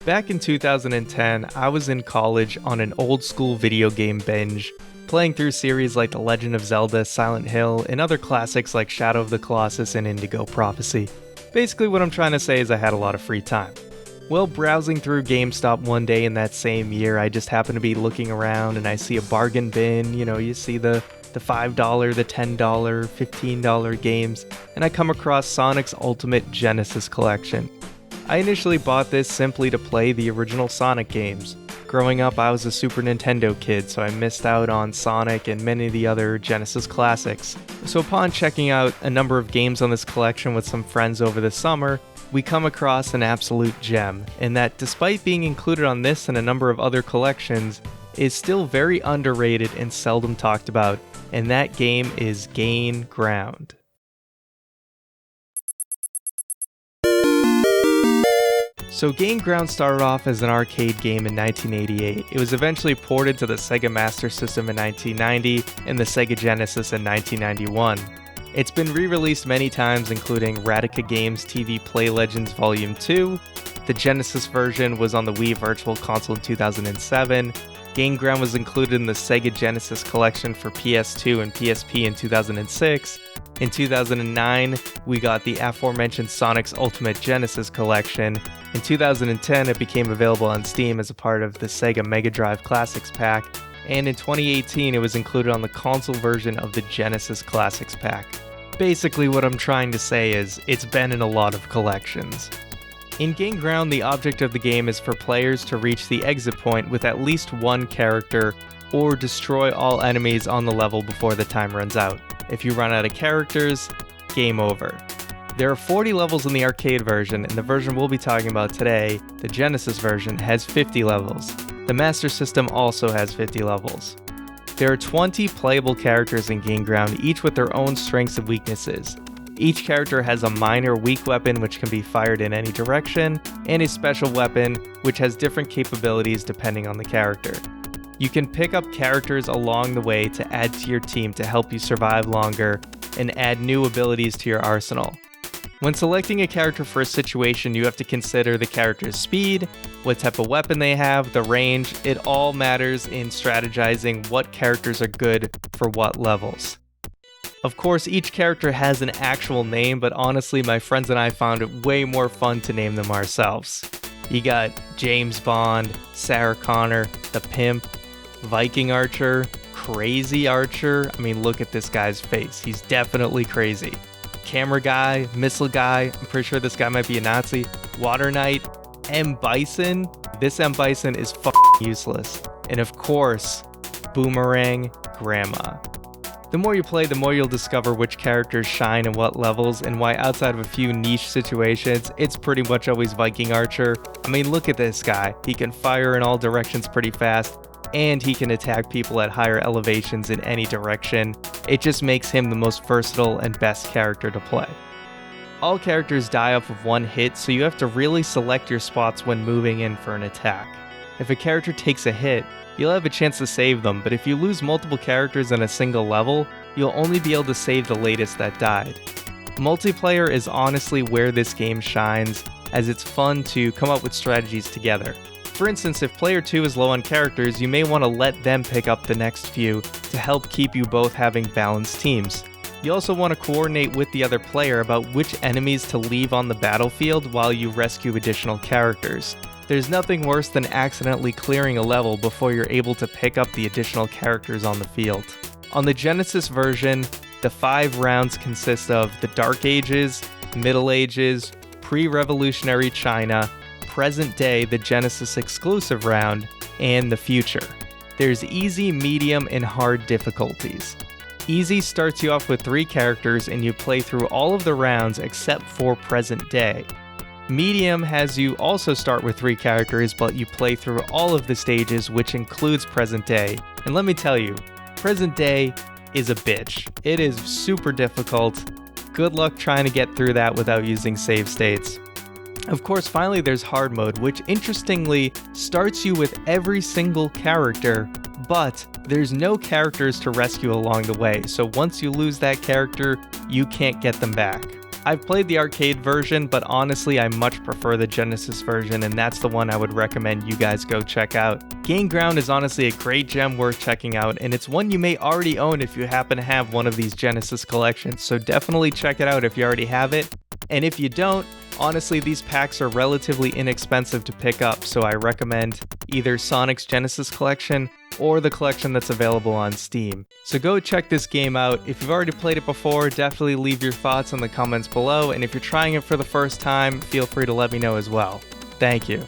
Back in 2010, I was in college on an old school video game binge, playing through series like The Legend of Zelda, Silent Hill, and other classics like Shadow of the Colossus and Indigo Prophecy. Basically what I'm trying to say is I had a lot of free time. Well, browsing through GameStop one day in that same year, I just happened to be looking around and I see a bargain bin, you see the $5, the $10, $15 games, and I come across Sonic's Ultimate Genesis Collection. I initially bought this simply to play the original Sonic games. Growing up, I was a Super Nintendo kid, so I missed out on Sonic and many of the other Genesis classics. So upon checking out a number of games on this collection with some friends over the summer, we come across an absolute gem, and that despite being included on this and a number of other collections, is still very underrated and seldom talked about, and that game is Gain Ground. So Gain Ground started off as an arcade game in 1988. It was eventually ported to the Sega Master System in 1990 and the Sega Genesis in 1991. It's been re-released many times, including Radica Games TV Play Legends Volume 2. The Genesis version was on the Wii Virtual Console in 2007. Gain Ground was included in the Sega Genesis Collection for PS2 and PSP in 2006. In 2009, we got the aforementioned Sonic's Ultimate Genesis Collection. In 2010, it became available on Steam as a part of the Sega Mega Drive Classics Pack. And in 2018, it was included on the console version of the Genesis Classics Pack. Basically, what I'm trying to say is, it's been in a lot of collections. In Gain Ground, the object of the game is for players to reach the exit point with at least one character, or destroy all enemies on the level before the time runs out. If you run out of characters, game over. There are 40 levels in the arcade version, and the version we'll be talking about today, the Genesis version, has 50 levels. The Master System also has 50 levels. There are 20 playable characters in Gain Ground, each with their own strengths and weaknesses. Each character has a minor weak weapon which can be fired in any direction, and a special weapon which has different capabilities depending on the character. You can pick up characters along the way to add to your team to help you survive longer, and add new abilities to your arsenal. When selecting a character for a situation, you have to consider the character's speed, what type of weapon they have, the range. It all matters in strategizing what characters are good for what levels. Of course, each character has an actual name, but honestly, my friends and I found it way more fun to name them ourselves. You got James Bond, Sarah Connor, the Pimp, Viking Archer, Crazy Archer. I mean, look at this guy's face. He's definitely crazy. Camera Guy, Missile Guy, I'm pretty sure this guy might be a Nazi. Water Knight, M. Bison. This M. Bison is useless. And of course, Boomerang Grandma. The more you play, the more you'll discover which characters shine in what levels, and why outside of a few niche situations, it's pretty much always Viking Archer. I mean, look at this guy. He can fire in all directions pretty fast, and he can attack people at higher elevations in any direction. It just makes him the most versatile and best character to play. All characters die off of one hit, so you have to really select your spots when moving in for an attack. If a character takes a hit, you'll have a chance to save them, but if you lose multiple characters in a single level, you'll only be able to save the latest that died. Multiplayer is honestly where this game shines, as it's fun to come up with strategies together. For instance, if player 2 is low on characters, you may want to let them pick up the next few to help keep you both having balanced teams. You also want to coordinate with the other player about which enemies to leave on the battlefield while you rescue additional characters. There's nothing worse than accidentally clearing a level before you're able to pick up the additional characters on the field. On the Genesis version, the 5 rounds consist of the Dark Ages, Middle Ages, Pre-Revolutionary China, Present Day, the Genesis exclusive round, and the Future. There's easy, medium, and hard difficulties. Easy starts you off with 3 characters and you play through all of the rounds except for Present Day. Medium has you also start with 3 characters, but you play through all of the stages, which includes Present Day. And let me tell you, Present Day is a bitch. It is super difficult. Good luck trying to get through that without using save states. Of course, finally there's hard mode, which interestingly starts you with every single character, but there's no characters to rescue along the way, so once you lose that character, you can't get them back. I've played the arcade version, but honestly I much prefer the Genesis version, and that's the one I would recommend you guys go check out. Gain Ground is honestly a great gem worth checking out, and it's one you may already own if you happen to have one of these Genesis collections, so definitely check it out if you already have it. And if you don't, honestly these packs are relatively inexpensive to pick up, so I recommend either Sonic's Genesis collection or the collection that's available on Steam. So go check this game out. If you've already played it before, definitely leave your thoughts in the comments below, and if you're trying it for the first time, feel free to let me know as well. Thank you.